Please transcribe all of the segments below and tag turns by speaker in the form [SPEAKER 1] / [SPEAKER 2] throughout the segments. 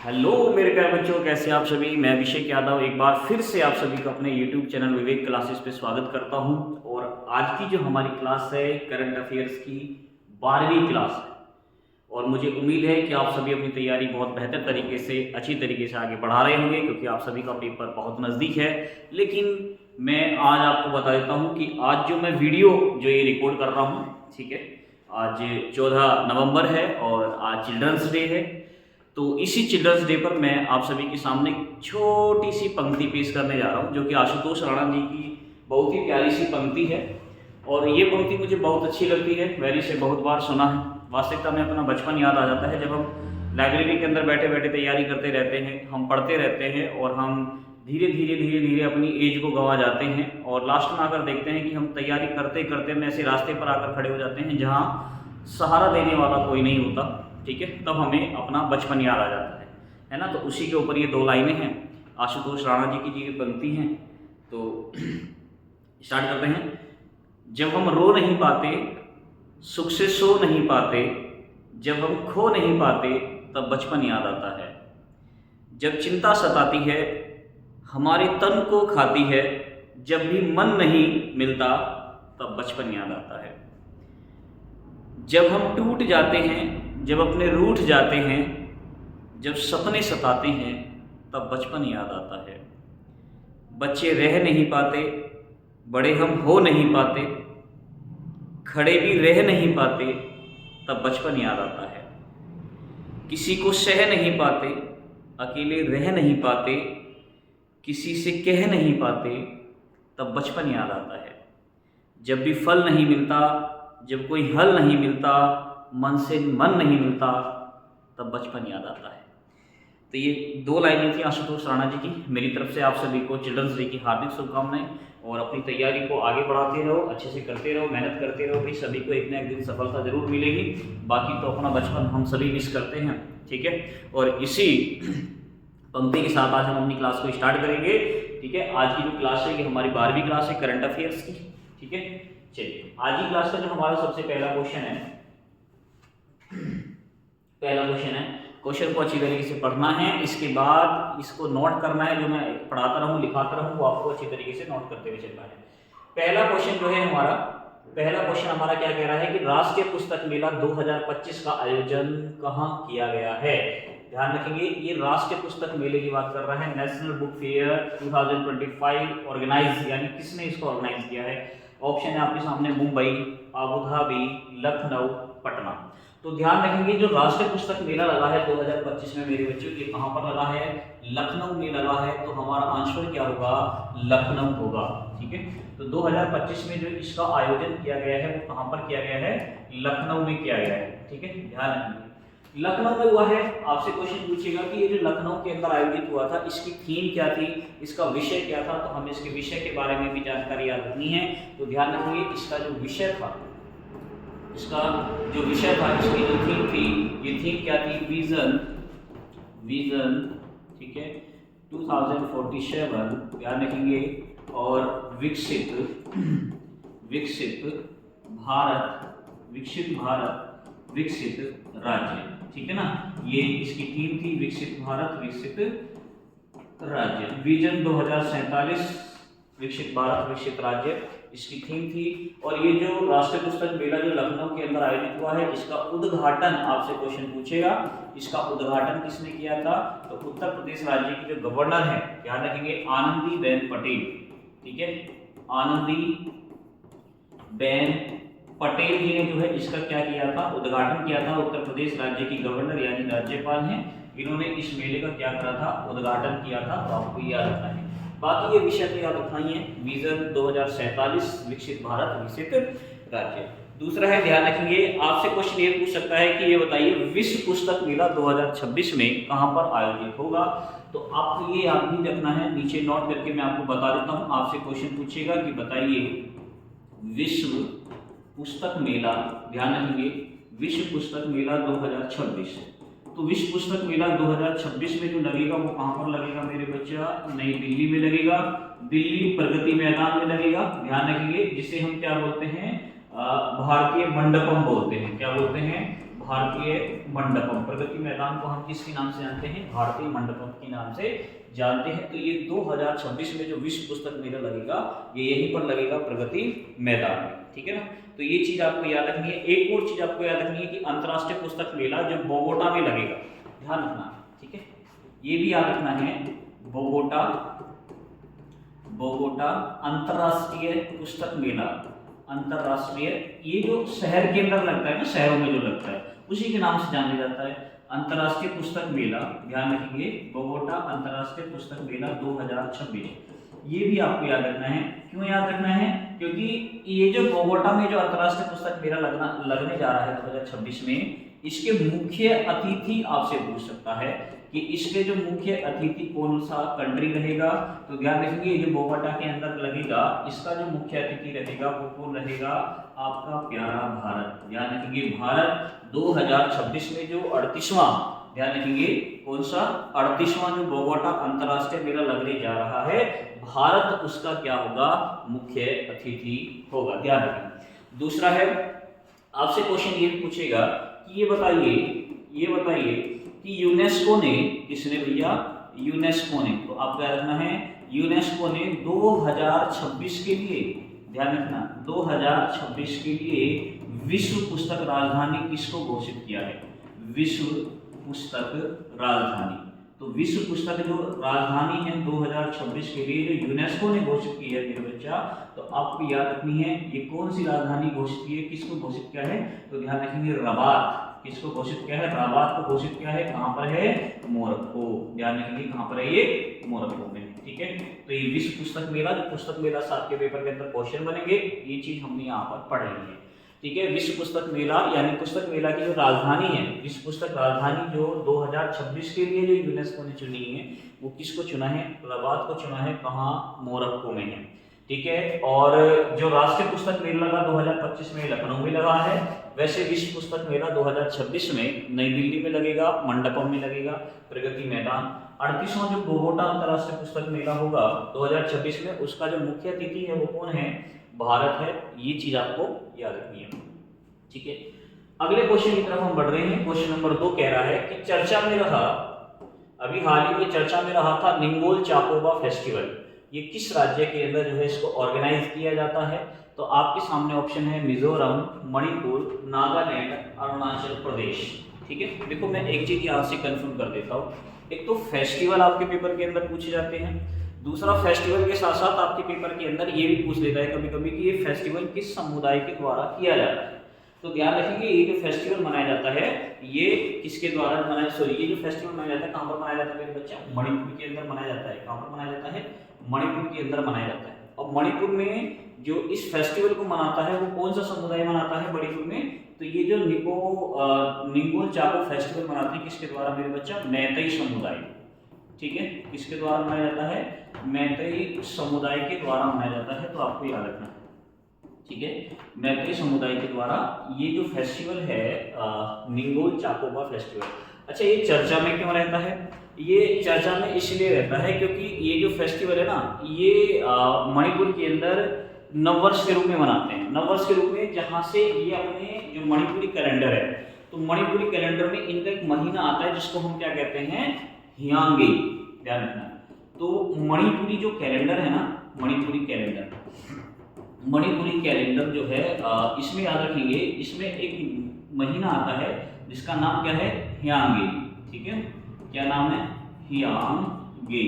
[SPEAKER 1] Hello मेरे प्यारे बच्चों, कैसे आप सभी। मैं अभिषेक यादव एक बार फिर से आप सभी को अपने यूट्यूब चैनल विवेक क्लासेस पे स्वागत करता हूं। और आज की जो हमारी क्लास है करंट अफेयर्स की 12वीं क्लास है। और मुझे उम्मीद है कि आप सभी अपनी तैयारी बहुत बेहतर तरीके से, अच्छी तरीके से आगे बढ़ा रहे होंगे, क्योंकि आप सभी का पेपर बहुत नज़दीक है। लेकिन मैं आज आपको बता देता हूँ कि आज जो मैं वीडियो जो ये रिकॉर्ड कर रहा हूँ, ठीक है, आज 14 नवंबर है और आज चिल्ड्रंस डे है। तो इसी चिल्ड्रंस डे पर मैं आप सभी के सामने छोटी सी पंक्ति पेश करने जा रहा हूँ, जो कि आशुतोष राणा जी की बहुत ही प्यारी सी पंक्ति है। और ये पंक्ति मुझे बहुत अच्छी लगती है, मैंने इसे बहुत बार सुना है। वास्तविकता में अपना बचपन याद आ जाता है, जब हम लाइब्रेरी के अंदर बैठे बैठे तैयारी करते रहते हैं, हम पढ़ते रहते हैं और हम धीरे धीरे अपनी एज को गंवा जाते हैं। और लास्ट में आकर देखते हैं कि हम तैयारी करते करते में ऐसे रास्ते पर आकर खड़े हो जाते हैं जहाँ सहारा देने वाला कोई नहीं होता, ठीक है। तब हमें अपना बचपन याद आ जाता है ना। तो उसी के ऊपर ये दो लाइनें हैं, आशुतोष राणा जी की जो पंक्ति हैं। तो स्टार्ट करते हैं। जब हम रो नहीं पाते, सुख से सो नहीं पाते, जब हम खो नहीं पाते, तब बचपन याद आता है। जब चिंता सताती है, हमारे तन को खाती है, जब भी मन नहीं मिलता, तब बचपन याद आता है। जब हम टूट जाते हैं, जब अपने रूठ जाते हैं, जब सपने सताते हैं, तब बचपन याद आता है। बच्चे रह नहीं पाते, बड़े हम हो नहीं पाते, खड़े भी रह नहीं पाते, तब बचपन याद आता है। किसी को सह नहीं पाते, अकेले रह नहीं पाते, किसी से कह नहीं पाते, तब बचपन याद आता है। जब भी फल नहीं मिलता, जब कोई हल नहीं मिलता, मन से मन नहीं मिलता, तब बचपन याद आता है। तो ये दो लाइनें थी आशुतोष राणा जी की। मेरी तरफ से आप सभी को चिल्ड्रंस डे की हार्दिक शुभकामनाएं। और अपनी तैयारी को आगे बढ़ाते रहो, अच्छे से करते रहो, मेहनत करते रहो, भाई सभी को एक ना एक दिन सफलता जरूर मिलेगी। बाकी तो अपना बचपन हम सभी मिस करते हैं, ठीक है। और इसी पंक्ति के साथ आज हम अपनी क्लास को स्टार्ट करेंगे, ठीक है। आज की जो क्लास है ये हमारी 12वीं क्लास है करंट अफेयर्स की, ठीक है। चलिए, आज की क्लास का जो हमारा सबसे पहला क्वेश्चन है, क्वेश्चन को अच्छी तरीके से पढ़ना है, इसके बाद इसको नोट करना है। जो मैं पढ़ाता रहूं, लिखाता रहूं, वो आपको अच्छी तरीके से नोट करते हुए चलना है। पहला क्वेश्चन जो है हमारा क्या कह रहा है कि राष्ट्रीय पुस्तक मेला 2025 का आयोजन कहाँ किया गया है। ध्यान रखेंगे, ये राष्ट्रीय पुस्तक मेले की बात कर रहा है। नेशनल बुक फेयर 2025 ऑर्गेनाइज, यानी किसने इसको ऑर्गेनाइज किया है। ऑप्शन है आपके सामने, मुंबई, अबू धाबी, लखनऊ, पटना। तो ध्यान रखेंगे, जो राष्ट्रीय पुस्तक मेला लगा है 2025 में मेरे बच्चों, ये कहाँ पर लगा है, लखनऊ में लगा है। तो हमारा आंसर क्या होगा, लखनऊ होगा, ठीक है। तो 2025 में जो इसका आयोजन किया गया है वो कहाँ पर किया गया है, लखनऊ में किया गया है, ठीक है। ध्यान रखेंगे, लखनऊ में हुआ है। आपसे क्वेश्चन पूछेगा कि ये जो लखनऊ के अंदर आयोजित हुआ था, इसकी थीम क्या थी, इसका विषय क्या था। तो हमें इसके विषय के बारे में भी जानकारी याद रखनी है। तो ध्यान रखेंगे, इसका जो विषय था, इसकी जो थीम थी, ये थीम क्या थी, विजन, ठीक है, 2047। ध्यान रखेंगे, और विकसित भारत, विकसित राज्य, ठीक है ना। ये इसकी थीम थी, विकसित भारत, विकसित राज्य। विजन 2047, विकसित भारत, विकसित राज्य, इसकी थीम थी। और ये जो राष्ट्रीय पुस्तक मेला जो लखनऊ के अंदर आयोजित हुआ है, इसका उद्घाटन आपसे क्वेश्चन पूछेगा, इसका उद्घाटन किसने किया था। तो उत्तर प्रदेश राज्य की जो गवर्नर है, ध्यान रखेंगे, आनंदीबेन पटेल, ठीक है। आनंदीबेन पटेल जी ने जो है इसका क्या किया था, उद्घाटन किया था। उत्तर प्रदेश राज्य की गवर्नर यानी राज्यपाल हैं, इन्होंने इस मेले का क्या करा था, उद्घाटन किया था। तो आपको याद रखना है। बाकी ये विषय तो याद रखना ही है, विजन 2047, विकसित भारत, विकसित राज्य। दूसरा है, ध्यान रखेंगे, आपसे क्वेश्चन ये पूछ सकता है कि ये बताइए विश्व पुस्तक मेला 2026 में कहां पर आयोजित होगा। तो आपको ये याद नहीं रखना है, नीचे नोट करके मैं आपको बता देता हूं। आपसे क्वेश्चन पूछेगा कि बताइए विश्व पुस्तक मेला, ध्यान रखेंगे, विश्व पुस्तक मेला 2026। तो विश्व पुस्तक मेला 2026 में जो लगेगा वो कहां पर लगेगा मेरे बच्चा, नई दिल्ली में लगेगा, दिल्ली प्रगति मैदान में लगेगा। ध्यान रखेंगे, जिसे हम क्या बोलते हैं, भारतीय मंडपम बोलते हैं। क्या बोलते हैं, भारतीय मंडपम। प्रगति मैदान को हम किसके नाम से जानते हैं? भारतीय मंडपम के नाम से जानते हैं। तो ये 2026 में जो विश्व पुस्तक मेला लगेगा ये यहीं पर लगेगा, प्रगति मैदान में, ठीक है ना। तो ये चीज आपको याद रखनी है। एक और चीज आपको याद रखनी है कि अंतर्राष्ट्रीय पुस्तक मेला जो बोगोटा में लगेगा, ध्यान रखना, ठीक है, ये भी याद रखना है। बोगोटा अंतर्राष्ट्रीय पुस्तक मेला, अंतर्राष्ट्रीय, ये जो शहर के अंदर लगता है ना, शहरों में जो लगता है उसी के नाम से जाना जाता है, अंतर्राष्ट्रीय पुस्तक मेला। ध्यान रखेंगे, बोगोटा अंतर्राष्ट्रीय पुस्तक मेला 2026, ये भी आपको याद रखना है। क्यों याद रखना है? क्योंकि ये जो बोगोटा में जो अंतर्राष्ट्रीय पुस्तक मेला लगने जा रहा है 2026 में, इसके मुख्य अतिथि आपसे पूछ सकता है कि इसके जो मुख्य अतिथि कौन सा कंट्री रहेगा। तो ध्यान रखिए, ये जो बोगोटा के अंदर लगेगा इसका जो मुख्य अतिथि रहेगा वो कौन रहेगा? आपका प्यारा भारत। ध्यान रखेंगे, भारत 2026 में जो 38वां, ध्यान रखेंगे कौन सा? 38वां जो बोगोटा अंतर्राष्ट्रीय मेला लगने जा रहा है, भारत उसका क्या होगा? मुख्य अतिथि होगा। ध्यान रखें। दूसरा है, आपसे क्वेश्चन ये पूछेगा कि ये बताइए कि यूनेस्को ने, किसने भैया? यूनेस्को ने। तो आपको याद रखना है, यूनेस्को ने 2026 के लिए, ध्यान रखना, 2026 के लिए विश्व पुस्तक राजधानी किसको घोषित किया है? विश्व पुस्तक राजधानी। तो विश्व पुस्तक जो राजधानी है 2026 के लिए जो यूनेस्को ने घोषित की है मेरे बच्चा, तो आपको याद रखनी है ये कौन सी राजधानी घोषित की है, किसको घोषित किया है? तो ध्यान रखेंगे, रबात। किसको घोषित किया है? रबात को घोषित किया है। कहां पर है? मोरक्को। ध्यान रखेंगे कहां पर है ये? मोरक्को में, ठीक है। तो ये विश्व पुस्तक मेला, जो पुस्तक मेला साथ के पेपर के अंदर क्वेश्चन बनेंगे, ये चीज हमने यहाँ पर पढ़ ली है, ठीक है। विश्व पुस्तक मेला यानी पुस्तक मेला की जो राजधानी है, विश्व पुस्तक राजधानी जो 2026 के लिए जो यूनेस्को ने चुनी है, वो किसको चुना है? रबात को चुना है। कहाँ? मोरक्को में है, ठीक है। और जो राष्ट्रीय पुस्तक मेला लगा 2025 में लखनऊ में लगा है, वैसे विश्व पुस्तक मेला 2026 में नई दिल्ली में लगेगा, मंडपम में लगेगा, प्रगति मैदान। 38वां जो बोगोटा अंतर्राष्ट्रीय पुस्तक मेला होगा 2026 में, उसका जो मुख्य अतिथि है वो कौन है? भारत है। ये चीज आपको याद रखनी है, ठीक है। अगले क्वेश्चन की तरफ हम बढ़ रहे हैं। क्वेश्चन नंबर 2 कह रहा है कि चर्चा में रहा, अभी हाल ही में चर्चा में रहा था निंगोल चाकोबा फेस्टिवल, ये किस राज्य के अंदर जो है इसको ऑर्गेनाइज किया जाता है? तो आपके सामने ऑप्शन है मिजोरम, मणिपुर, नागालैंड, अरुणाचल प्रदेश, ठीक है। देखो मैं एक चीज यहाँ से कंफर्म कर देता हूँ, एक तो फेस्टिवल आपके पेपर के अंदर पूछे जाते हैं, दूसरा फेस्टिवल के साथ साथ आपके पेपर के अंदर ये भी पूछ लेता है कभी कभी कि ये फेस्टिवल किस समुदाय के द्वारा किया जाता है। तो ध्यान रखेंगे, ये जो फेस्टिवल मनाया जाता है ये किसके द्वारा मनाया, सॉरी ये जो फेस्टिवल मनाया जाता है कहाँ पर मनाया जाता है मेरे बच्चा? मणिपुर के अंदर मनाया जाता है। कहाँ पर मनाया जाता है? मणिपुर के अंदर मनाया जाता है। और मणिपुर में जो इस फेस्टिवल को मनाता है वो कौन सा समुदाय मनाता है मणिपुर में? तो ये जो निंगोल चाको फेस्टिवल मनाते हैं किसके द्वारा मेरे बच्चा? मैतेई समुदाय, ठीक है। किसके द्वारा मनाया जाता है? मैतेई समुदाय के द्वारा मनाया जाता है। तो आपको याद रखना है, ठीक है, मैतेई समुदाय के द्वारा ये जो फेस्टिवल है निंगोल चाकोबा फेस्टिवल। अच्छा, ये चर्चा में क्यों रहता है? ये चर्चा में इसलिए रहता है क्योंकि ये जो फेस्टिवल है ना, ये मणिपुर के अंदर नववर्ष के रूप में मनाते हैं, नववर्ष के रूप में, जहाँ से ये अपने जो मणिपुरी कैलेंडर है, तो मणिपुरी कैलेंडर में इनका एक महीना आता है जिसको हम क्या कहते हैं? हियांगे। ध्यान रखना। तो मणिपुरी जो कैलेंडर है ना, मणिपुरी कैलेंडर जो है इसमें याद रखेंगे, इसमें एक महीना आता है जिसका नाम क्या है? हियांगे, ठीक है। क्या नाम है? हियांगे।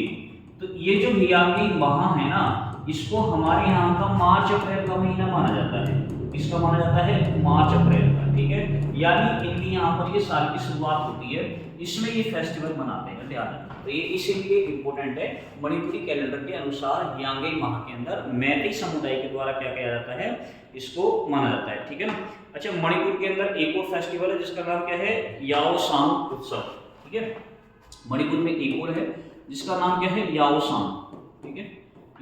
[SPEAKER 1] तो ये जो हियांगे माह है ना, इसको हमारे यहाँ का मार्च अप्रैल का महीना माना जाता है। किसका माना जाता है? मार्च अप्रैल का, ठीक है। यानी इनकी यहाँ पर ये साल की शुरुआत होती है, इसमें ये फेस्टिवल मनाते हैं, ध्यान रखना। तो ये इसीलिए इंपॉर्टेंट है। मणिपुरी कैलेंडर के अनुसार हियांगे माह के अंदर मैतेई समुदाय के द्वारा क्या किया जाता है? इसको माना जाता है, ठीक है ना। अच्छा, मणिपुर के अंदर एक और फेस्टिवल है जिसका नाम क्या है? याओसांग उत्सव, ठीक है। मणिपुर में एक और है जिसका नाम क्या है? याओसांग, ठीक है।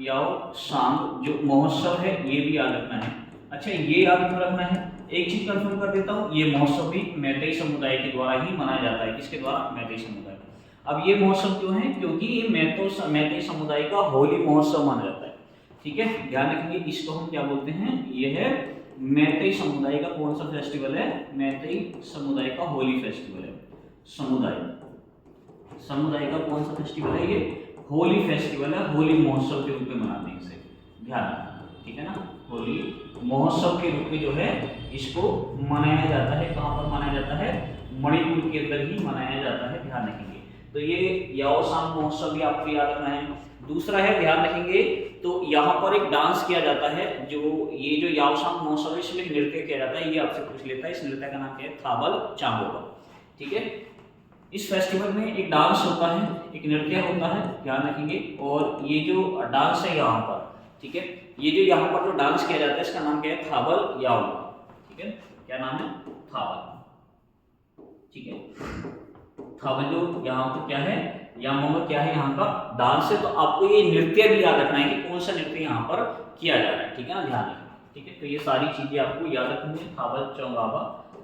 [SPEAKER 1] याओसांग जो महोत्सव है ये भी याद रखना है। अच्छा, ये याद क्यों रखना है? एक चीज कंफर्म कर देता हूँ, ये महोत्सव भी मैतेई समुदाय के द्वारा ही मनाया जाता है। किसके द्वारा? मैतेई समुदाय। अब ये महोत्सव क्यों है? क्योंकि ये मैतेई समुदाय का होली महोत्सव माना जाता है, ठीक है। ध्यान रखिए, इसको हम क्या बोलते हैं? ये है मैतेई समुदाय का कौन सा फेस्टिवल है? मैतेई समुदाय का होली फेस्टिवल है। समुदाय का कौन सा फेस्टिवल है? ये होली फेस्टिवल है। होली महोत्सव के रूप में मनाते हैं इसे, ध्यान रखना, ठीक है ना। होली महोत्सव के रूप में जो है इसको मनाया जाता है। कहाँ पर मनाया जाता है? मणिपुर के अंदर ही मनाया जाता है, ध्यान रखेंगे। तो ये याओसांग महोत्सव भी आपको याद रखना है। दूसरा है, ध्यान रखेंगे, तो यहाँ पर एक डांस किया जाता है। जो ये जो याओसांग महोत्सव है इसमें एक नृत्य किया जाता है, ये आपसे पूछ लेता है। इस नृत्य का नाम क्या है? थाबल चांगोबा, ठीक है। इस फेस्टिवल में एक डांस होता है, एक नृत्य होता है, ध्यान रखेंगे। और ये जो डांस है यहाँ पर, ठीक है, ये जो यहाँ पर जो डांस किया जाता है इसका नाम क्या है? थाबल याओ, ठीक है। क्या नाम है? थाबल, ठीक है। थाबल जो यहाँ पर क्या है? यामोगा क्या है? यहाँ का डांस है। तो आपको ये नृत्य भी याद रखना है कि कौन सा नृत्य यहाँ पर किया जा रहा है, ठीक है ना, ध्यान रखना, ठीक है। तो ये सारी चीजें आपको याद रखनी है। थाबल चौंगाबा,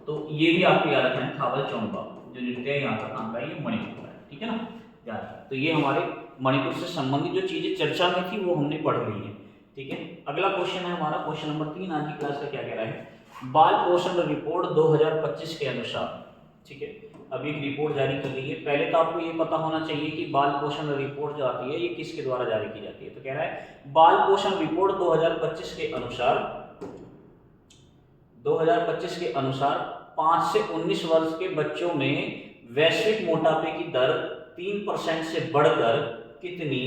[SPEAKER 1] तो ये भी आपको याद रखना है। थाबल चौंगा जो नृत्य है यहाँ का काम का, ये मणिपुर का है, ठीक है ना, ध्यान। तो ये हमारे मणिपुर से संबंधित जो चीजें चर्चा में थी वो हमने पढ़ ली है, ठीक है। अगला क्वेश्चन है हमारा क्वेश्चन नंबर 3 आज की क्लास का। क्या कह रहा है? बाल पोषण रिपोर्ट 2025 के अनुसार, ठीक है, अभी एक रिपोर्ट जारी कर दी है। पहले तो आपको ये पता होना चाहिए कि बाल पोषण रिपोर्ट जो आती है ये किसके द्वारा जारी की जाती है। तो कह रहा है बाल पोषण रिपोर्ट 2025 के अनुसार 5 से 19 वर्ष के बच्चों में वैश्विक मोटापे की दर 3% से बढ़कर कितनी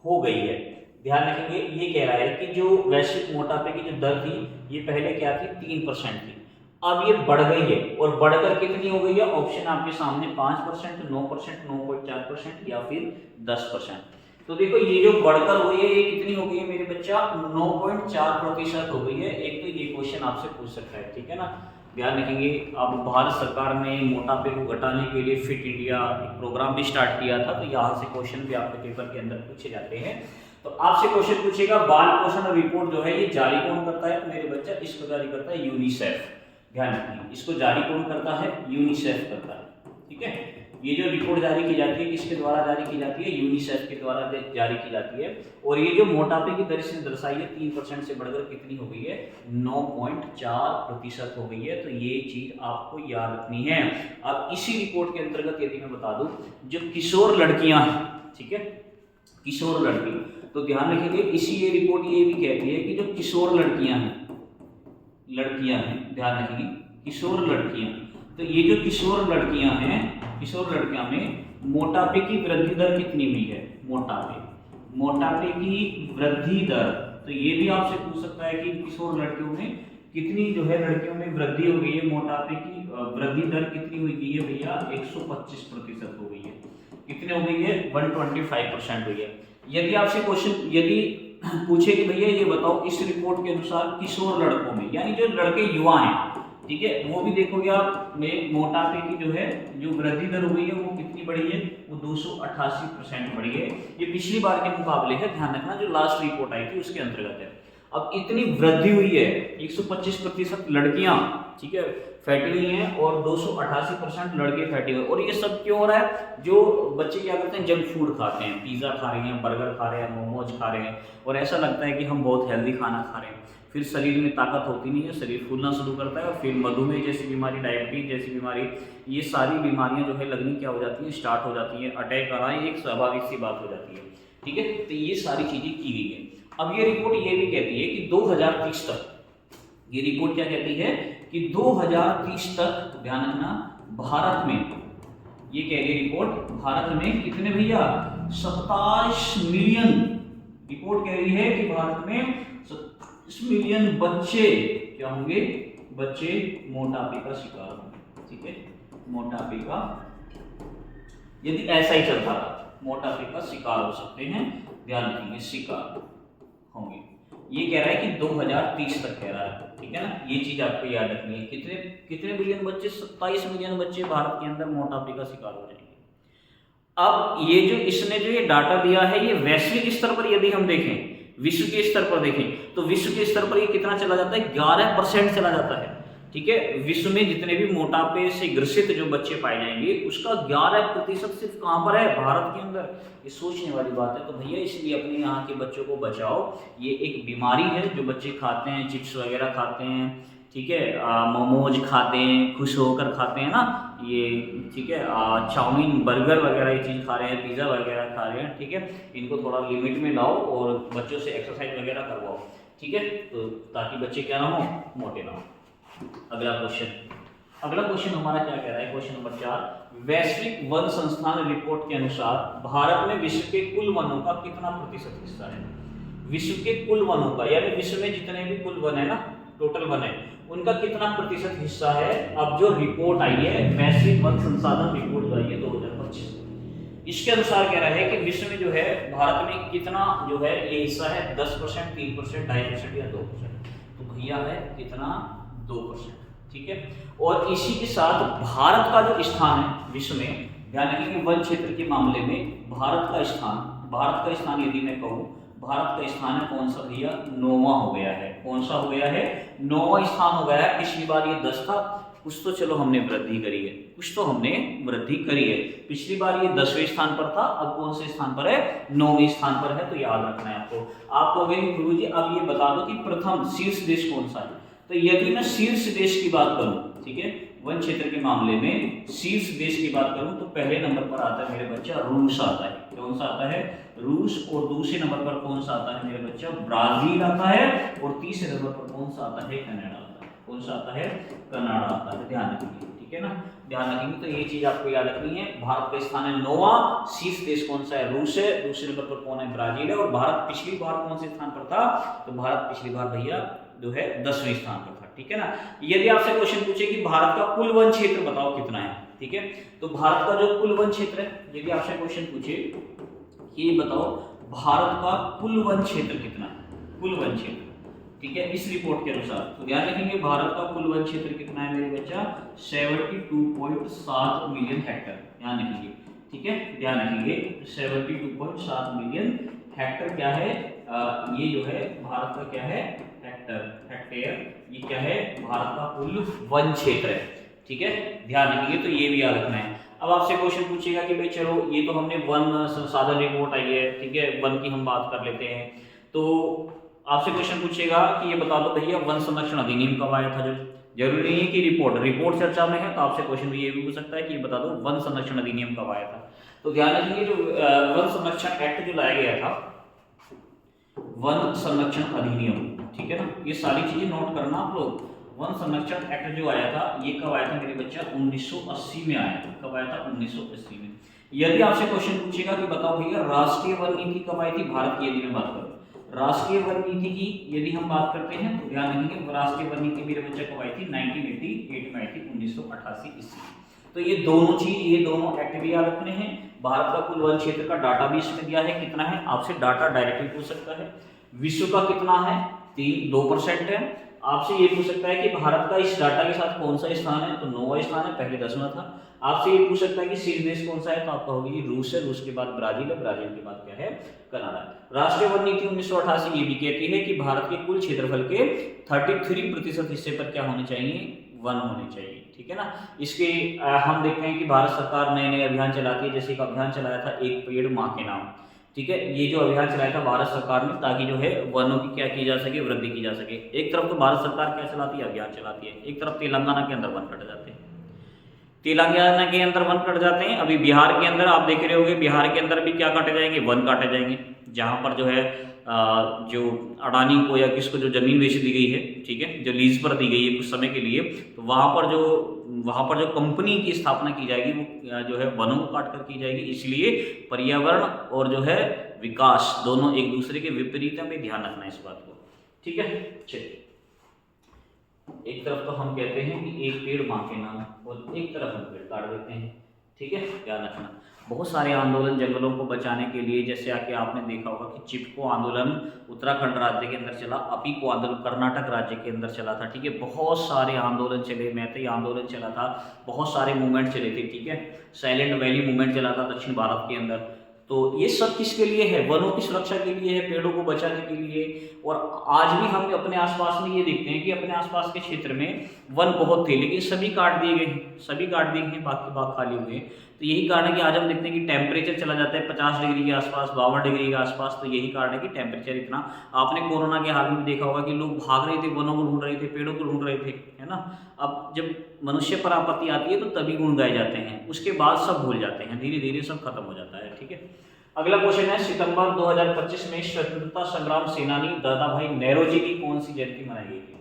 [SPEAKER 1] हो गई है? ध्यान रखेंगे, ये कह रहा है कि जो वैश्विक मोटापे की जो दर थी ये पहले क्या थी? 3% थी। अब ये बढ़ गई है और बढ़कर कितनी हो गई है? ऑप्शन आपके सामने 5%, 9%, 9.4% या फिर 10%। तो देखो ये जो बढ़कर हुई है ये कितनी हो गई है मेरे बच्चा? 9.4% हो गई है। एक तो ये क्वेश्चन आपसे पूछ सकता है, ठीक है ना, ध्यान रखेंगे। अब भारत सरकार ने मोटापे को घटाने के लिए फिट इंडिया एक प्रोग्राम भी स्टार्ट किया था। तो यहाँ से क्वेश्चन भी आपके पेपर के अंदर पूछे जाते हैं। तो आपसे क्वेश्चन पूछेगा बाल पोषण रिपोर्ट जो है ये जारी कौन करता है? तो मेरे बच्चा इसको जारी करता है यूनिसेफ, ध्यान रखिए। इसको जारी कौन करता है? यूनिसेफ करता है, ठीक है। ये जो रिपोर्ट जारी की जाती है किसके द्वारा जारी की जाती है? यूनिसेफ के द्वारा जारी की जाती है। और ये जो मोटापे की दर इसने दर्शाई है 3% से बढ़कर कितनी हो गई है? 9.4% हो गई है। तो ये चीज आपको याद रखनी है। अब इसी रिपोर्ट के अंतर्गत यदि मैं बता दूं, जो किशोर लड़कियां हैं, ठीक है, किशोर लड़की, तो ध्यान रखेंगे इसी ये रिपोर्ट ये भी कहती है कि जो किशोर लड़कियां हैं, ध्यान रखेंगे किशोर लड़कियां, तो ये जो किशोर लड़कियां हैं, किशोर लड़कियां में मोटापे की वृद्धि दर कितनी हुई है? मोटापे की वृद्धि दर, तो ये भी आपसे पूछ सकता है कि किशोर लड़कियों में कितनी जो है लड़कियों में वृद्धि हो गई है? मोटापे की वृद्धि दर कितनी हुई है भैया? 125% हो गई है। कितने हो गई है? 125% हुई है। यदि आपसे क्वेश्चन यदि पूछे कि भैया ये बताओ इस रिपोर्ट के अनुसार किशोर लड़कों में, यानी जो लड़के युवा हैं, ठीक है, वो भी देखोगे आप में मोटापे की जो है जो वृद्धि दर हुई है वो कितनी बढ़ी है? वो 288% बढ़ी है। ये पिछली बार के मुकाबले है, ध्यान रखना, जो लास्ट रिपोर्ट आई थी उसके अंतर्गत है। अब इतनी वृद्धि हुई है, 125% लड़कियां, ठीक है, फैटी हुई हैं और 288% लड़के फैटी हुए। और ये सब क्यों हो रहा है? जो बच्चे क्या करते हैं? जंक फूड खाते हैं, पिज्जा खा रहे हैं, बर्गर खा रहे हैं, मोमोज खा रहे हैं, और ऐसा लगता है कि हम बहुत हेल्दी खाना खा रहे हैं। फिर शरीर में ताकत होती नहीं है, शरीर फूलना शुरू करता है, और फिर मधुमेह जैसी बीमारी, डायबिटीज जैसी बीमारी, ये सारी बीमारियां जो है लगनी क्या हो जाती है? स्टार्ट हो जाती है। अटैक आ रहा है, एक स्वाभाविक सी बात हो जाती है, ठीक है। तो ये सारी चीजें की गई है। अब ये रिपोर्ट ये भी कहती है कि 2030 तक, ये रिपोर्ट क्या कहती है कि 2030 तक, ध्यान रखना, भारत में, ये कह रही रिपोर्ट, भारत में कितने भैया? 27 मिलियन, रिपोर्ट कह रही है कि भारत में 27 मिलियन बच्चे क्या होंगे? बच्चे मोटापे का शिकार होंगे, ठीक है, मोटापे का, यदि ऐसा ही चलता रहा मोटापे का शिकार हो सकते हैं, ध्यान रखेंगे, शिकार होंगे। ये कह रहा है कि 2030 तक कह रहा है, ठीक है ना, ये चीज आपको याद रखनी है। कितने मिलियन बच्चे? 27 मिलियन बच्चे भारत के अंदर मोटापे का शिकार हो जाएंगे। अब ये जो इसने जो ये डाटा दिया है ये वैश्विक स्तर पर यदि हम देखें, विश्व के स्तर पर देखें, तो विश्व के स्तर पर ये कितना चला जाता है? 11% चला जाता है। ठीक है। विश्व में जितने भी मोटापे से ग्रसित जो बच्चे पाए जाएंगे उसका 11% सिर्फ कहाँ पर है, भारत के अंदर। ये सोचने वाली बात है। तो भैया इसलिए अपने यहाँ के बच्चों को बचाओ। ये एक बीमारी है जो बच्चे खाते हैं, चिप्स वगैरह खाते हैं, ठीक है, मोमोज खाते हैं, खुश होकर खाते हैं ना ये, ठीक है, चाउमीन बर्गर वगैरह ये चीज़ खा रहे हैं, पिज़्ज़ा वगैरह खा रहे हैं, ठीक है। इनको थोड़ा लिमिट में लाओ और बच्चों से एक्सरसाइज वगैरह करवाओ, ठीक है, तो ताकि बच्चे क्या ना हो, मोटे ना हो। अगला क्वेश्चन हमारा क्या कह रहा है, क्वेश्चन नंबर 4, वैश्विक वन संस्थान रिपोर्ट के अनुसार भारत में विश्व के कुल वनों का कितना प्रतिशत हिस्सा है। विश्व के कुल वनों का, यानी विश्व में जितने भी कुल वन है ना, टोटल वन है, उनका कितना प्रतिशत हिस्सा है। अब जो रिपोर्ट आई है, वैश्विक वन संसाधन रिपोर्ट जो आई है 2025, इसके अनुसार कह रहा है कि विश्व में जो है भारत में कितना जो है ये हिस्सा है, 10%, 3%, 2.5% या 2%। तो भैया है कितना, 2%, ठीक है। और इसी के साथ भारत का जो स्थान है विश्व में, ध्यान रखिए कि वन क्षेत्र के मामले में भारत का स्थान यदि मैं कहूँ, भारत का स्थान है कौन सा भैया, 9वां हो गया है। कौन सा हो गया है, 9वां स्थान हो गया है। पिछली बार ये 10 था, कुछ तो चलो हमने वृद्धि करी है, पिछली बार ये 10वें स्थान पर था, अब कौन से स्थान पर है, 9वें स्थान पर है। तो याद रखना है आपको। आप कहोगे गुरुजी अब ये बता दो कि प्रथम शीर्ष देश कौन सा है। तो यदि मैं शीर्ष देश की बात करूं, ठीक है, वन क्षेत्र के मामले में शीर्ष देश की बात करूं तो पहले नंबर पर आता है मेरे बच्चा रूस आता है। कौन सा आता है, रूस। और दूसरे नंबर पर कौन सा आता है मेरे बच्चा, ब्राजील आता है। और तीसरे नंबर पर कौन सा आता है, कनाडा आता है। कौन सा आता है, कनाडा आता है। ध्यान रखिए, ठीक है ना, ध्यान रखेंगे। तो ये चीज आपको याद रखनी है। भारत का स्थान है 9वां, शीर्ष देश कौन सा है, रूस है। दूसरे नंबर पर कौन है, ब्राजील है। और भारत पिछली बार कौन से स्थान पर था, तो भारत पिछली बार भैया जो है 10वें स्थान पर था, ठीक है ना। यदि आपसे क्वेश्चन पूछे कि भारत का कुल वन क्षेत्र बताओ कितना है, ठीक है, तो भारत का जो कुल वन क्षेत्र है, यदि आपसे क्वेश्चन पूछे कि ये बताओ भारत का कुल वन क्षेत्र कितना है, कुल वन क्षेत्र, ठीक है, इस रिपोर्ट के अनुसार। तो ध्यान रखेंगे भारत का कुल वन क्षेत्र कितना है मेरे बच्चा, 72.7 मिलियन हेक्टर। ध्यान रखेंगे, ठीक है, ध्यान रखेंगे 72.7 मिलियन हेक्टर क्या है, ये जो है भारत का क्या है, हेक्टेयर, ये क्या है, भारत का कुल वन क्षेत्र है, ठीक है, ध्यान रखिए। तो ये भी याद रखना है। अब आपसे क्वेश्चन पूछेगा कि भाई चलो ये तो हमने वन संसाधन रिपोर्ट आई है, ठीक है, वन की हम बात कर लेते हैं। तो आपसे क्वेश्चन पूछेगा कि ये बता दो भैया वन संरक्षण अधिनियम कब आया था। जो जरूरी नहीं है कि रिपोर्ट चर्चा में है, तो आपसे क्वेश्चन भी ये भी पूछ सकता है कि ये बता दो वन संरक्षण अधिनियम कब आया था। तो ध्यान रखिए जो वन संरक्षण एक्ट जो लाया गया था, वन संरक्षण अधिनियम, ठीक है ना, ये सारी चीजें नोट करना आप लोग। वन संरक्षण एक्ट जो आया था ये कब आया था मेरे बच्चा, 1980 में आया था। कब आया था, 1980 में। यदि आपसे क्वेश्चन पूछेगा कि बताओ भैया राष्ट्रीय वन नीति कब आई थी भारत की, यदि मैं बात करूं राष्ट्रीय वन नीति की यदि हम बात करते हैं, तो ध्यान रखेंगे राष्ट्रीय वन नीति मेरे बच्चा कब आई थी, 1988 में आई थी, 1988 ईस्वी। तो ये दोनों चीज, ये दोनों एक्ट भी याद रखने हैं। भारत का कुल वन क्षेत्र का डाटा भी इसमें दिया है, कितना है, आपसे डाटा डायरेक्टली पूछ सकता है। विश्व का कितना है, 2% है। आपसे ये पूछ सकता है कि भारत का इस डाटा के साथ कौन सा स्थान है, तो 9वां स्थान है, पहले 10वां था। आपसे ये पूछ सकता है कि शीर्ष देश कौन सा है, तो आप कहोगे रूस है, रूस के बाद ब्राजील है, ब्राजील के बाद क्या है, कनाडा। राष्ट्रीय वन नीति 1988 ये भी कहती है कि भारत के कुल क्षेत्रफल के 33% हिस्से पर क्या होने चाहिए, वन होने चाहिए, ठीक है ना। इसके हम देखते हैं कि भारत सरकार नए नए अभियान चलाती है। जैसे एक अभियान चलाया था एक पेड़ माँ के नाम, ठीक है, ये जो अभियान चलाया था भारत सरकार ने, ताकि जो है वनों की क्या की जा सके, वृद्धि की जा सके। एक तरफ तो भारत सरकार क्या चलाती है, अभियान चलाती है, एक तरफ तेलंगाना के अंदर वन कट जाते हैं, तेलंगाना के अंदर वन कट जाते हैं। अभी बिहार के अंदर आप देख रहे होंगे, बिहार के अंदर भी क्या काटे जाएंगे, वन काटे जाएंगे। जहाँ पर जो है जो अडानी को या किसको जो जमीन बेच दी गई है, ठीक है, जो लीज पर दी गई है कुछ समय के लिए, तो वहाँ पर जो कंपनी की स्थापना की जाएगी वो जो है वनों को काट कर की जाएगी। इसलिए पर्यावरण और जो है विकास दोनों एक दूसरे के विपरीत हैं, हमें ध्यान रखना है इस बात को, ठीक है। चलिए, एक तरफ तो हम कहते हैं कि एक पेड़ माँ के नाम, और एक तरफ हम पेड़ काट देते हैं, ठीक है, ध्यान रखना। बहुत सारे आंदोलन जंगलों को बचाने के लिए, जैसे आके आपने देखा होगा कि चिपको आंदोलन उत्तराखंड राज्य के अंदर चला, अपीको आंदोलन कर्नाटक राज्य के अंदर चला था, ठीक है, बहुत सारे आंदोलन चले, मैतेई आंदोलन चला था, बहुत सारे मूवमेंट चले थे, ठीक है, साइलेंट वैली मूवमेंट चला था दक्षिण भारत के अंदर, तो ये सब किसके लिए है? वनों की सुरक्षा के लिए है, पेड़ों को बचाने के लिए। और आज भी हम अपने आसपास में ये देखते हैं कि अपने आसपास के क्षेत्र में वन बहुत थे, लेकिन सभी काट दिए गए, सभी काट दिए गए, बाकी बाग खाली हुए। तो यही कारण है कि आज हम देखते हैं कि टेम्परेचर चला जाता है 50 डिग्री के आसपास, 52 डिग्री के आसपास। तो यही कारण है कि टेम्परेचर इतना, आपने कोरोना के हाल में देखा होगा कि लोग भाग रहे थे, वनों को ढूंढ रहे थे, पेड़ों को ढूंढ रहे थे, है ना। अब जब मनुष्य पर आपत्ति आती है तो तभी गुण गाए जाते हैं, उसके बाद सब भूल जाते हैं, धीरे धीरे सब खत्म हो जाता है। ठीक है, अगला क्वेश्चन है, सितंबर 2025 में स्वतंत्रता संग्राम सेनानी दादा भाई नेरोजी की कौन सी जयंती मनाई गई थी?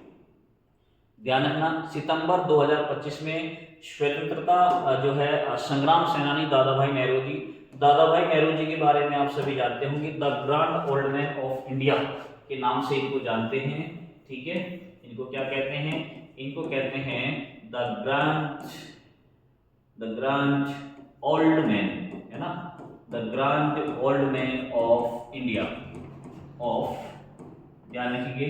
[SPEAKER 1] ध्यान रखना, सितंबर 2025 में स्वतंत्रता जो है संग्राम सेनानी दादा भाई नेरोजी, दादा भाई नेरोजी के बारे में आप सभी जानते होंगे, the grand old man of India के नाम से इनको जानते हैं। ठीक है, इनको क्या कहते हैं? इनको कहते हैं द ग्रैंड ओल्ड मैन, है ना, the grand old man of India, of, ध्यान रखिए,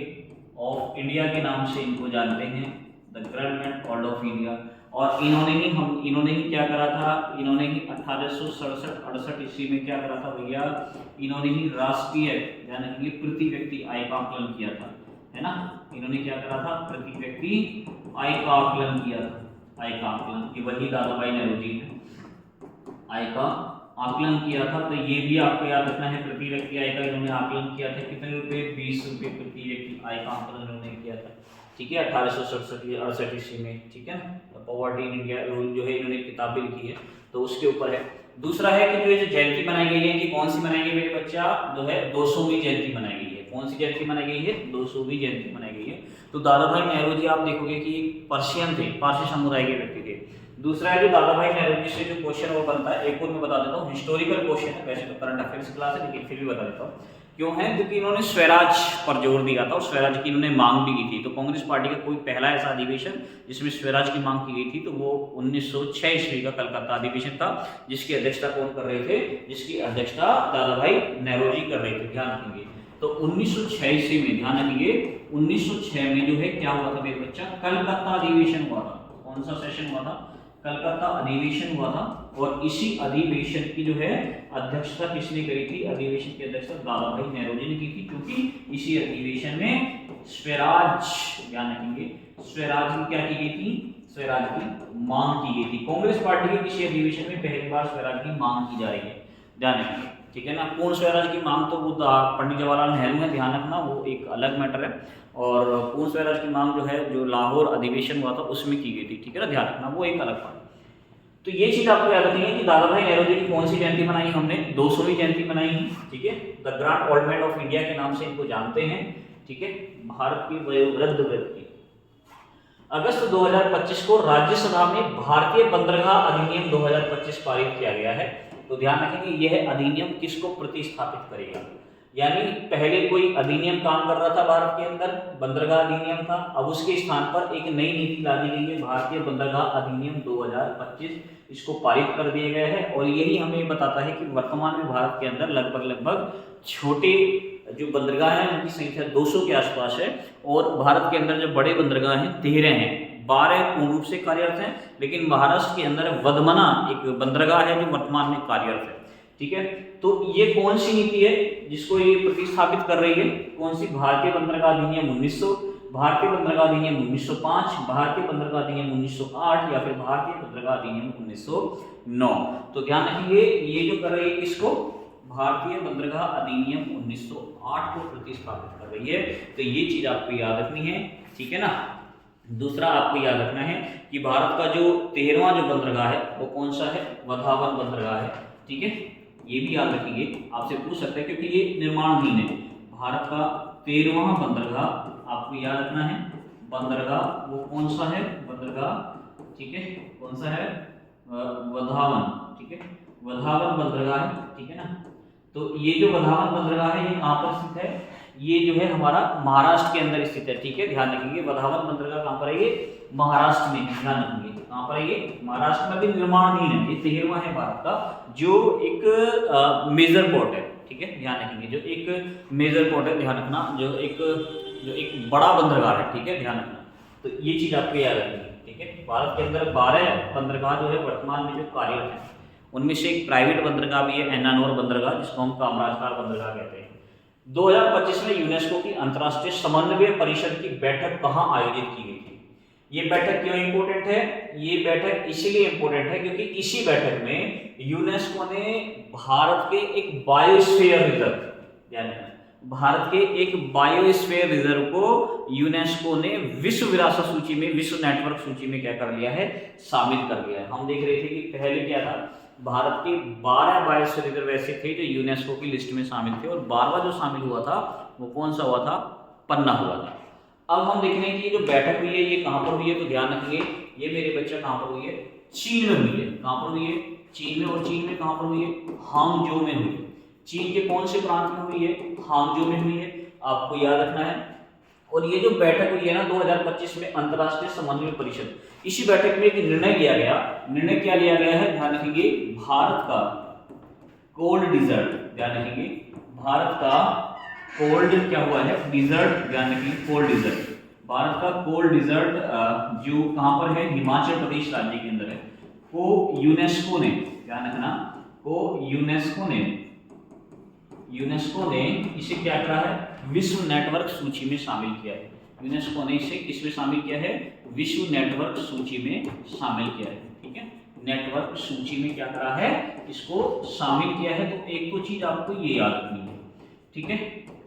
[SPEAKER 1] ऑफ इंडिया के नाम से इनको जानते हैं, the grand man old of India. और इन्होंने ही क्या करा था? इन्होंने ही 1867-68 ईस्वी में क्या करा था भैया? इन्होंने ही राष्ट्रीय, ध्यान रखिए, प्रति व्यक्ति आय का आकलन किया था, है ना। इन्होंने क्या करा था? प्रति व्यक्ति आय का आकलन किया था, आय का आकलन, ये वही दादा भाई नेरोजी है, आय का आकलन किया था। तो ये भी आपको याद रखना है, प्रति व्यक्ति आय का इन्होंने आकलन किया था, कितने रुपए? 20 रुपए प्रति व्यक्ति आय का आकलन इन्होंने किया था। ठीक है, 1867-68 ईस्वी में। ठीक है, पॉवर्टी इन इंडिया रूल जो है इन्होंने किताब भी लिखी है, तो उसके ऊपर है। दूसरा है कि जो ये जयंती मनाई गई है कि कौन सी मनाई गई मेरे बच्चा? जो है 200वीं जयंती मनाई गई है। कौन सी जयंती मनाई गई है? 200वीं जयंती मनाई गई है। तो दादा भाई नेहरू जी आप देखोगे कि पर्शियन थे, पारसी समुदाय के व्यक्ति थे। दूसरा है जो दादा भाई नेहरू जी से जो क्वेश्चन वो बनता है, एक और मैं बता देता हूँ, हिस्टोरिकल क्वेश्चन है, वैसे तो करंट अफेयर्स क्लास है लेकिन फिर भी बता देता हूँ क्यों है, क्योंकि इन्होंने स्वराज पर जोर दिया था और स्वराज की इन्होंने मांग भी की थी। तो कांग्रेस पार्टी का कोई पहला ऐसा अधिवेशन जिसमें स्वराज की मांग की गई थी तो वो 1906 ईस्वी का कलकत्ता अधिवेशन था, जिसकी अध्यक्षता कौन कर रहे थे? जिसकी अध्यक्षता दादा भाई नेहरू जी कर रहे थे, ध्यान रखेंगे। तो 1906 ईस्वी में, ध्यान रखिए, 1906 में जो है क्या हुआ था मेरे बच्चा? कलकत्ता अधिवेशन हुआ था। कौन सा सेशन हुआ था? कलकत्ता अधिवेशन हुआ था। और इसी अधिवेशन की जो है अध्यक्षता किसने करी थी? अधिवेशन की अध्यक्षता दादा भाई नेहरू जी ने की थी, क्योंकि इसी अधिवेशन में स्वराज, ध्यान रखेंगे, स्वराज की क्या की गई थी? स्वराज की मांग की गई थी। कांग्रेस पार्टी के किसी अधिवेशन में पहली बार स्वराज की मांग की जा रही है, ध्यान रखेंगे, ठीक है ना। पूर्ण स्वराज की मांग तो वो पंडित जवाहरलाल नेहरू है, ध्यान रखना, वो एक अलग मैटर है। और पूर्ण स्वराज की मांग जो है जो लाहौर अधिवेशन हुआ था उसमें की गई थी, ठीक है ना, ध्यान रखना, वो एक अलग बात। तो ये चीज आपको याद रखनी है कि दादा भाई नेहरू जी की कौन सी जयंती मनाई हमने? 200वीं जयंती मनाई है, ठीक है। The grand old man of India के नाम से इनको जानते हैं, ठीक है, भारत की वयोवृद्ध व्यक्ति। अगस्त 2025 को राज्यसभा में भारतीय बंदरगाह अधिनियम 2025 पारित किया गया है। तो ध्यान रखेंगे यह अधिनियम किसको प्रतिस्थापित करेगा? यानी पहले कोई अधिनियम काम कर रहा था भारत के अंदर, बंदरगाह अधिनियम था, अब उसके स्थान पर एक नई नीति ला दी गई है, भारतीय बंदरगाह अधिनियम 2025, इसको पारित कर दिया गया है। और यही हमें बताता है कि वर्तमान में भारत के अंदर लगभग छोटे जो बंदरगाह हैं उनकी संख्या 200 के आसपास है, और भारत के अंदर जो बड़े बंदरगाह हैं 13 हैं, 12 पूर्ण रूप से कार्यरत हैं, लेकिन महाराष्ट्र के अंदर वदमना एक बंदरगाह है जो वर्तमान में कार्यरत है, ठीक है। तो ये कौन सी नीति है जिसको ये प्रतिस्थापित कर रही है? कौन सी? भारतीय बंदरगाह अधिनियम 1900, भारतीय बंदरगाह अधिनियम 1905, भारतीय बंदरगाह अधिनियम 1908 या फिर भारतीय बंदरगाह अधिनियम 1909। तो ध्यान रखिए ये जो कर रही है किसको? भारतीय बंदरगाह अधिनियम 1908 को प्रतिस्थापित कर रही है। तो ये चीज आपको याद रखनी है, ठीक है ना। दूसरा आपको याद रखना है कि भारत का जो 13वां जो बंदरगाह है वो कौन सा है? वधावन बंदरगाह है, ठीक है, ये भी याद रखिए, आपसे पूछ सकते हैं क्योंकि ये निर्माणाधीन है। भारत का 13वां बंदरगाह आपको याद रखना है, बंदरगाह वो कौन सा है? बंदरगाह, ठीक है, कौन सा है? वधावन, ठीक है, वधावन बंदरगाह है, ठीक है ना। तो ये जो वधावन बंदरगाह है ये कहाँ पर स्थित है? ये जो है हमारा महाराष्ट्र के अंदर स्थित है, ठीक है, ध्यान रखिए। वधावन बंदरगाह कहाँ पर है? ये महाराष्ट्र में, ध्यान रखिए कहाँ पर है ये? महाराष्ट्र में भी निर्माणाधीन है। ये 13वां है भारत का जो एक मेजर पोर्ट है, ठीक है, ध्यान रखेंगे, जो एक मेजर पोर्ट है, ध्यान रखना, जो एक बड़ा बंदरगाह है, ठीक है, ध्यान रखना। तो ये चीज आपको याद रखनी है, ठीक है। भारत के अंदर 12 बंदरगाह जो है वर्तमान में जो कार्यरत है। उनमें से एक प्राइवेट बंदरगाह भी है, एन्नानोर बंदरगाह, जिसको हम कामराजकार बंदरगाह कहते हैं। 2025 में यूनेस्को की अंतर्राष्ट्रीय समन्वय परिषद की बैठक कहाँ आयोजित की गई थी? ये बैठक क्यों इंपोर्टेंट है? ये बैठक इसीलिए इंपोर्टेंट है क्योंकि इसी बैठक में यूनेस्को ने भारत के एक बायोस्फीयर रिजर्व, यानी भारत के एक बायोस्फीयर रिजर्व को यूनेस्को ने विश्व विरासत सूची में, विश्व नेटवर्क सूची में क्या कर लिया है? शामिल कर लिया है। हम देख रहे थे कि पहले क्या था, भारत के 12 बायोस्फीयर रिजर्व ऐसे थे जो यूनेस्को की लिस्ट में शामिल थे, और 12वां जो शामिल हुआ था वो कौन सा हुआ था? पन्ना हुआ था। अब हम देख रहे हैं कि ये जो बैठक हुई है ये कहाँ पर हुई है, तो ध्यान रखेंगे ये मेरे बच्चा कहाँ पर हुई है? चीन में हुई है। कहाँ पर हुई है? चीन में। और चीन में कहाँ पर हुई है? हांगझो में हुई है। चीन के कौन से प्रांत में हुई है? हांगझो में हुई है, आपको याद रखना है। और ये जो बैठक हुई है ना 2025 में अंतर्राष्ट्रीय समन्वय परिषद, इसी बैठक में एक निर्णय लिया गया। निर्णय क्या लिया गया है? ध्यान रखेंगे, भारत का कोल्ड डिजर्ट, ध्यान रखेंगे भारत का कोल्ड क्या हुआ है? डिजर्ट, ध्यान रखेंगे कोल्ड डिजर्ट। भारत का कोल्ड डिजर्ट जो कहां पर है? हिमाचल प्रदेश राज्य के अंदर है, को यूनेस्को ने, ध्यान रखना, को यूनेस्को ने इसे क्या करा है? विश्व नेटवर्क सूची में शामिल किया है। यूनेस्को ने इसे किसमें शामिल किया है? विश्व नेटवर्क सूची में शामिल किया है। ठीक है, नेटवर्क सूची में क्या करा है? इसको शामिल किया है। तो एक तो चीज आपको ये याद रखनी है, ठीक है।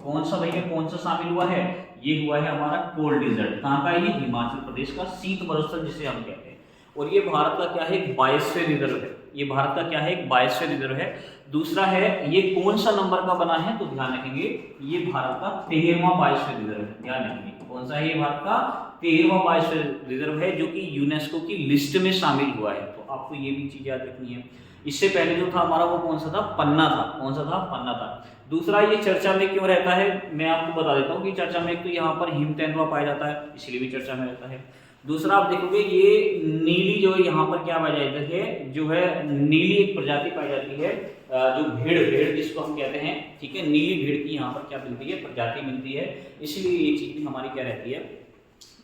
[SPEAKER 1] कौन सा भैया, कौन सा शामिल हुआ है? ये हुआ है हमारा कोल्ड डिजर्ट। कहाँ का? ये हिमाचल प्रदेश का शीत मरुस्थल जिसे हम कहते हैं। और ये भारत का क्या है? एक बायोस्फीयर रिजर्व है। ये भारत का क्या है? एक बायोस्फीयर रिजर्व है। दूसरा है, ये कौन सा नंबर का बना है? तो ध्यान रखेंगे ये भारत का 13वां बायोस्फीयर रिजर्व है। ध्यान रखेंगे कौन सा है? ये भारत का 13वां बायोस्फीयर रिजर्व है जो कि यूनेस्को की लिस्ट में शामिल हुआ है। तो आपको ये भी चीज याद रखनी है। इससे पहले जो था हमारा वो कौन सा था? पन्ना था। कौन सा था? पन्ना था। दूसरा, ये चर्चा में क्यों रहता है मैं आपको बता देता हूँ कि चर्चा में एक तो यहाँ पर हिम तेंदुआ पाया जाता है, इसलिए भी चर्चा में रहता है। दूसरा, आप देखोगे ये नीली जो है यहाँ पर क्या पाई जाती है? जो है नीली एक प्रजाति पाई जाती है, जो भेड़ जिसको हम कहते हैं, ठीक है। नीली भेड़ की यहाँ पर क्या मिलती है? प्रजाति मिलती है। इसलिए ये चीज भी हमारी क्या रहती है?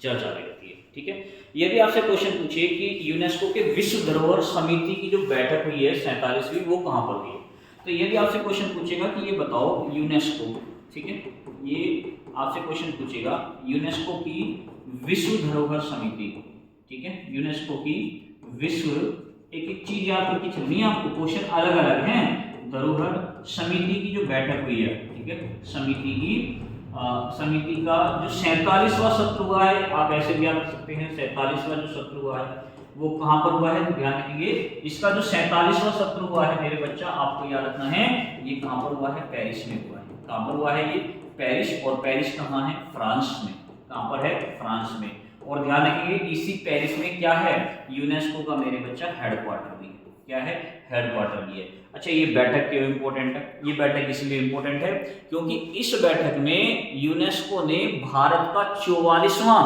[SPEAKER 1] चर्चा में रहती है। ठीक है, यदि आपसे क्वेश्चन पूछे कि यूनेस्को के विश्व धरोहर समिति की जो बैठक हुई है 47वीं, वो कहाँ पर हुई है, तो यदि आपसे क्वेश्चन पूछेगा कि ये बताओ यूनेस्को, ठीक है, ये आपसे क्वेश्चन पूछेगा यूनेस्को की विश्व धरोहर समिति, ठीक है, यूनेस्को की विश्व, एक चीज याद करके चलनी है आपको, क्वेश्चन अलग अलग हैं। धरोहर समिति की जो बैठक हुई है, ठीक है, समिति का जो 47वां सत्र हुआ है, आप ऐसे भी याद रख सकते हैं, 47वां जो सत्र हुआ है वो कहां पर हुआ है, तो ध्यान रखेंगे इसका जो 47वां सत्र हुआ है मेरे बच्चा, आपको याद रखना है ये कहां पर हुआ है? पेरिस में हुआ है। कहां पर हुआ है ये? पेरिस। और पेरिस कहां है? फ्रांस में। कहां पर है? फ्रांस में। और ध्यान रखेंगे इसी पेरिस में क्या है? यूनेस्को का मेरे बच्चा हेडक्वार्टर भी है। क्या है? हेडक्वार्टर भी है। अच्छा, ये बैठक क्यों इंपॉर्टेंट है? ये बैठक इसलिए इंपॉर्टेंट है क्योंकि इस बैठक में यूनेस्को ने भारत का 44वां,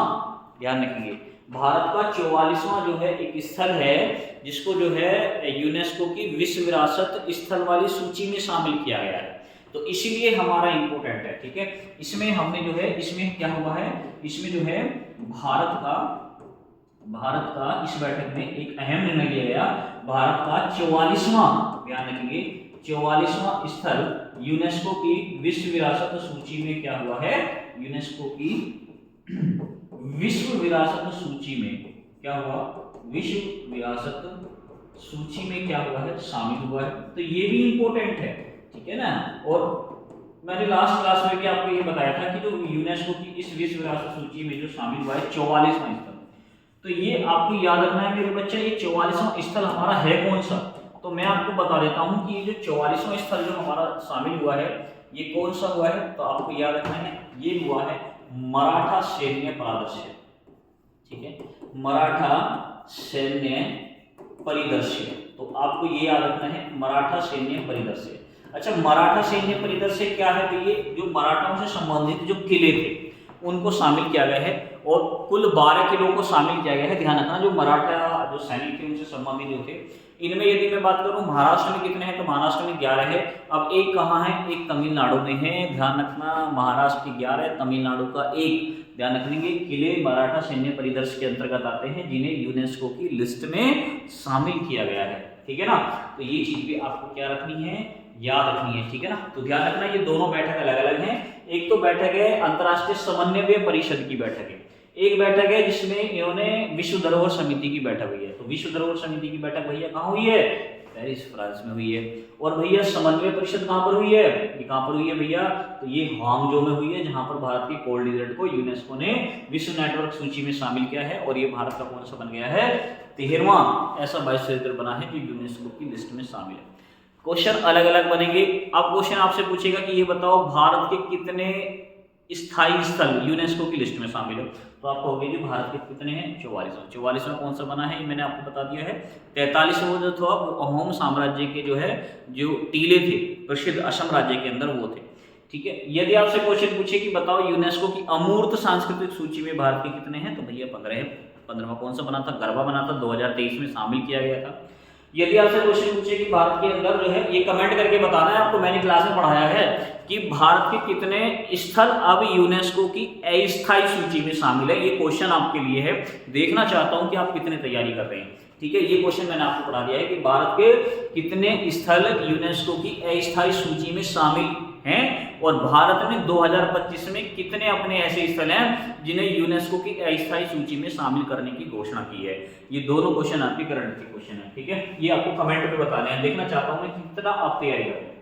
[SPEAKER 1] ध्यान रखेंगे, भारत का 44वां जो है एक स्थल है जिसको जो है यूनेस्को की विश्व विरासत स्थल वाली सूची में शामिल किया गया है। तो इसीलिए हमारा इंपॉर्टेंट है। ठीक है, इसमें हमने जो है, इसमें क्या हुआ है, इसमें जो है भारत का इस बैठक में एक अहम निर्णय लिया गया। भारत का 44वां, ध्यान रखेंगे 44वां स्थल यूनेस्को की विश्व विरासत सूची में क्या हुआ है? यूनेस्को की विश्व विरासत सूची में क्या हुआ? विश्व विरासत सूची में क्या हुआ है? शामिल हुआ है। तो ये भी इंपॉर्टेंट है, ठीक है ना। और मैंने लास्ट क्लास में भी आपको ये बताया था कि जो यूनेस्को की इस विश्व विरासत सूची में जो शामिल हुआ है 44वां स्थल, तो ये आपको याद रखना है मेरे बच्चे, ये 44वां स्थल हमारा है कौन सा? तो मैं आपको बता देता हूं कि ये जो 44वां स्थल जो हमारा शामिल हुआ है ये कौन सा हुआ है, तो आपको याद रखना है ये हुआ है मराठा सैन्य परिदृश्य। ठीक है, मराठा सैन्य परिदृश्य, तो आपको ये याद रखना है मराठा सैन्य परिदृश्य। अच्छा, मराठा सैन्य परिदृश्य क्या है? तो ये जो मराठाओं से संबंधित जो किले थे उनको शामिल किया गया है और कुल 12 किलों को शामिल किया गया है। ध्यान रखना, जो मराठा जो सैनिक थे उनसे संबंधित जो थे, इनमें यदि मैं बात करूं महाराष्ट्र में कितने हैं, तो महाराष्ट्र में 11 है। अब एक कहाँ है? एक तमिलनाडु में है। ध्यान रखना, महाराष्ट्र की 11, तमिलनाडु का 1। ध्यान रखेंगे किले मराठा सैन्य परिदर्श के अंतर्गत आते हैं जिन्हें यूनेस्को की लिस्ट में शामिल किया गया है। ठीक है ना। तो ये चीज भी आपको क्या रखनी है, याद रखनी है, ठीक है ना। तो ध्यान रखना ये दोनों बैठक अलग अलग हैं। एक तो बैठक है अंतर्राष्ट्रीय समन्वय परिषद की बैठक है, एक बैठक है जिसमें इन्होंने विश्व धरोहर समिति की बैठक हुई है। तो विश्व धरोहर समिति की बैठक भैया कहाँ हुई है, पेरिस फ्रांस में हुई है। और भैया समन्वय परिषद कहाँ पर हुई है, ये कहाँ पर हुई है भैया, तो ये हांगझो में हुई है, जहां पर भारत के कोल्ड डेजर्ट को यूनेस्को ने विश्व नेटवर्क सूची में शामिल किया है। और ये भारत का कौन सा बन गया है, 13वां ऐसा बायोस्फीयर बना है जो यूनेस्को की लिस्ट में शामिल है। क्वेश्चन अलग अलग बनेंगे। अब क्वेश्चन आपसे पूछेगा कि ये बताओ भारत के कितने स्थायी स्थल यूनेस्को की लिस्ट में शामिल है। तो आपको होगी जी भारत के कितने हैं, 44वां कौन सा बना है, ये मैंने आपको बता दिया है। 43वां जो था वो अहोम साम्राज्य के जो है जो टीले थे प्रसिद्ध असम राज्य के अंदर वो थे, ठीक है। यदि आपसे क्वेश्चन पूछे कि बताओ यूनेस्को की अमूर्त सांस्कृतिक सूची में भारत के कितने हैं, तो भैया 15 है। 15वां कौन सा बना था, गरबा बना था, 2023 में शामिल किया गया था। यदि आपसे क्वेश्चन पूछे कि भारत के अंदर जो है, ये कमेंट करके बताना है आपको, मैंने क्लास में पढ़ाया है कि भारत के कितने स्थल अब यूनेस्को की अस्थायी सूची में शामिल है। ये क्वेश्चन आपके लिए है, देखना चाहता हूं कि आप कितने तैयारी कर रहे हैं, ठीक है। ये क्वेश्चन मैंने आपको पढ़ा दिया है कि भारत के कितने स्थल यूनेस्को की अस्थायी सूची में शामिल हैं और भारत ने 2025 में कितने अपने ऐसे स्थल हैं जिन्हें यूनेस्को की अस्थायी सूची में शामिल करने की घोषणा की है। ये दोनों क्वेश्चन आपके करंट के क्वेश्चन है, ठीक है। ये आपको कमेंट में बताने हैं, देखना चाहता हूं मैं कितना आप तैयारी कर रहे हैं।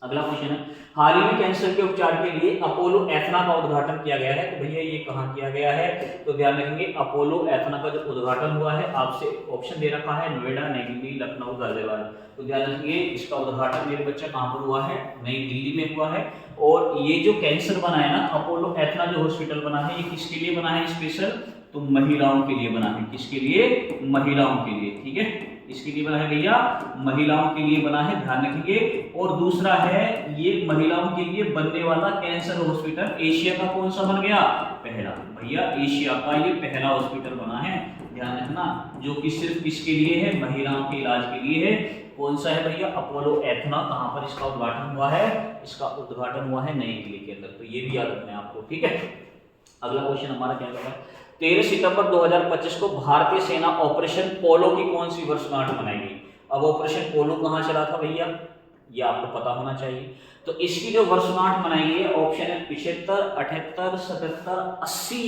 [SPEAKER 1] अगला क्वेश्चन है, हाल ही में कैंसर के उपचार के लिए अपोलो एथना का उद्घाटन किया गया है। तो भैया ये कहाँ किया गया है, तो ध्यान रखेंगे अपोलो एथना का जो उद्घाटन हुआ है, आपसे ऑप्शन दे रखा है नोएडा, नई दिल्ली, लखनऊ, गाजियाबाद। तो ध्यान रखिए इसका उद्घाटन मेरे बच्चा कहाँ पर हुआ है, नई दिल्ली में हुआ है। और ये जो कैंसर बना है ना, अपोलो एथना जो हॉस्पिटल बना है, ये किसके लिए बना है स्पेशल, तो महिलाओं के लिए बना है। किसके लिए, महिलाओं के लिए, ठीक है। इसके लिए बना है भैया, महिलाओं के लिए बना है, ध्यान रखिए। और दूसरा है ये महिलाओं के लिए बनने वाला कैंसर हॉस्पिटल एशिया का कौन सा बन गया, पहला। भैया एशिया का ये पहला हॉस्पिटल बना है, ध्यान रखना, जो कि सिर्फ किसके लिए है, महिलाओं के इलाज के लिए है। कौन सा है भैया, अपोलो एथना। कहां पर इसका उद्घाटन हुआ है, इसका उद्घाटन हुआ है नई दिल्ली के अंदर। तो ये भी याद रखना है आपको, ठीक है। अगला क्वेश्चन हमारा क्या होगा, 13 सितंबर 2025 को भारतीय सेना ऑपरेशन पोलो की कौन सी वर्षगांठ मनाएगी। अब ऑपरेशन पोलो कहां चला था भैया, ये आपको पता होना चाहिए। तो इसकी जो वर्षगांठ मनाई है, ऑप्शन है 75, 78, 77, 80।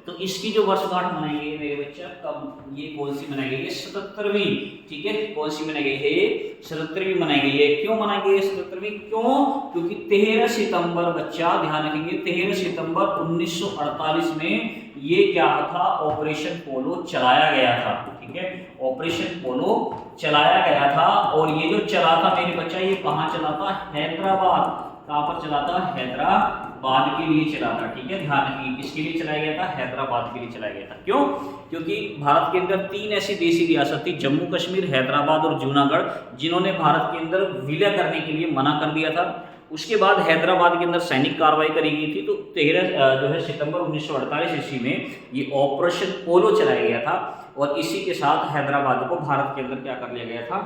[SPEAKER 1] तो इसकी जो वर्षगांठ मनाई गई है मेरे बच्चा, कब ये कौन सी मनाई गई है, 77वीं, ठीक है। कौन सी मनाई गई है, 77वीं मनाई गई है। क्यों मनाई गई है 77वीं, क्यों, क्योंकि 13 सितंबर बच्चा ध्यान रखेंगे, 13 सितंबर 1948 में ये क्या था, ऑपरेशन पोलो चलाया गया था, ठीक है। ऑपरेशन पोलो चलाया गया था। और ये जो चला था मेरे बच्चा, ये कहाँ चला था, हैदराबाद। कहाँ पर चला था, हैदराबाद के लिए चला था, ठीक है। ध्यान रखिए किसके लिए चलाया गया था, हैदराबाद के लिए चलाया गया था। क्यों, क्योंकि भारत के अंदर 3 ऐसी देशी रियासत थी, जम्मू कश्मीर, हैदराबाद और जूनागढ़, जिन्होंने भारत के अंदर विलय करने के लिए मना कर दिया था। उसके बाद हैदराबाद के अंदर सैनिक कार्रवाई करी गई थी। तो 13 जो है सितंबर 1948 ईस्वी में ये ऑपरेशन पोलो चलाया गया था। और इसी के साथ हैदराबाद को भारत के अंदर क्या कर लिया गया था,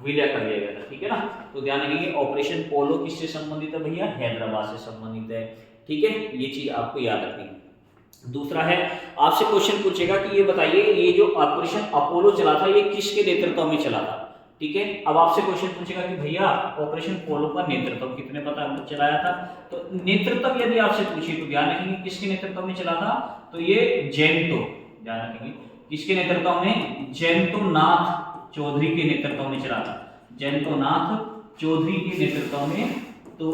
[SPEAKER 1] विलय कर लिया गया था, ठीक है ना। तो ध्यान रखिए ऑपरेशन पोलो किससे संबंधित है भैया, हैदराबाद से संबंधित है, ठीक है। ये चीज आपको याद रखनी है। दूसरा है, आपसे क्वेश्चन पूछेगा कि ये बताइए ये जो ऑपरेशन अपोलो चला था ये किसके नेतृत्व में चला था, ठीक है। अब आपसे क्वेश्चन पूछेगा कि भैया ऑपरेशन पोलो का नेतृत्व कितने पता चलाया था। तो नेतृत्व यदि आपसे पूछे तो ध्यान रखेंगे किसके नेतृत्व में चला था, तो ये जयंतो, ध्यान रखेंगे किसके नेतृत्व में, जयंतो नाथ चौधरी के नेतृत्व में चला था, जयंतो नाथ चौधरी के नेतृत्व में। तो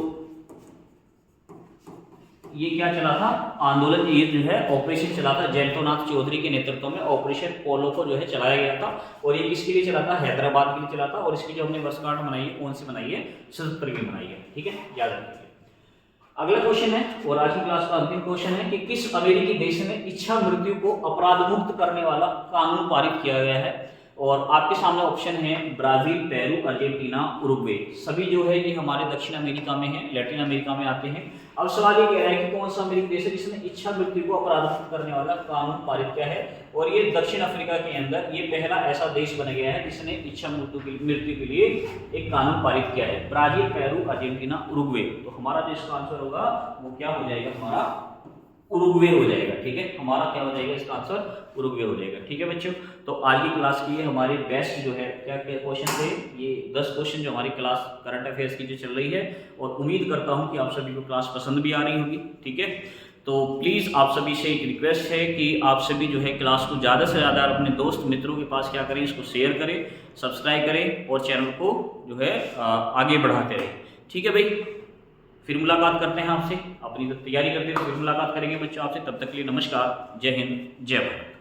[SPEAKER 1] ये क्या चला था, आंदोलन, ये जो है ऑपरेशन चला था जयंतो नाथ चौधरी के नेतृत्व में, ऑपरेशन पोलो को जो है चलाया गया था। और ये किसके लिए चला था, हैदराबाद के लिए चला था। और इसकी जो हमने वर्षगांठ मनाई है, कौन सी मनाई है, 77वीं मनाई है, ठीक है, याद रखिए। अगला क्वेश्चन है और आज की क्लास का अंतिम क्वेश्चन है कि किस अमेरिकी देश में इच्छा मृत्यु को अपराध मुक्त करने वाला कानून पारित किया गया है। और आपके सामने ऑप्शन है ब्राजील, पेरू, अर्जेंटीना, उरुग्वे। सभी जो है ये हमारे दक्षिण अमेरिका में है, लैटिन अमेरिका में आते हैं। अब सवाल ये कह रहा है कि कौन सा अमेरिकी देश है जिसने इच्छा मृत्यु को अपराध मुक्त करने वाला कानून पारित किया है। और ये दक्षिण अफ्रीका के अंदर ये पहला ऐसा देश बन गया है जिसने इच्छा मृत्यु के लिए एक कानून पारित किया है। Brazil, Peru, Argentina, Uruguay. तो हमारा जो इसका आंसर होगा वो क्या हो जाएगा, हमारा उरुग्वे हो जाएगा। ठीक है, हमारा क्या हो जाएगा, इसका आंसर उरुग्वे हो जाएगा। ठीक है बच्चों, तो आज की क्लास की हमारे बेस्ट जो है क्या क्या क्वेश्चन थे, ये 10 क्वेश्चन जो हमारी क्लास करंट अफेयर्स की जो चल रही है, और उम्मीद करता हूं कि आप सभी को क्लास पसंद भी आ रही होगी। ठीक है, तो प्लीज़ आप सभी से एक रिक्वेस्ट है कि आप सभी जो है क्लास को ज़्यादा से ज़्यादा अपने दोस्त मित्रों के पास क्या करें, इसको शेयर करें, सब्सक्राइब करें और चैनल को जो है आगे बढ़ाते रहें। ठीक है भाई, फिर मुलाकात करते हैं आपसे, अपनी तैयारी करते हैं, फिर मुलाकात करेंगे बच्चों आपसे। तब तक के लिए नमस्कार, जय हिंद, जय भारत।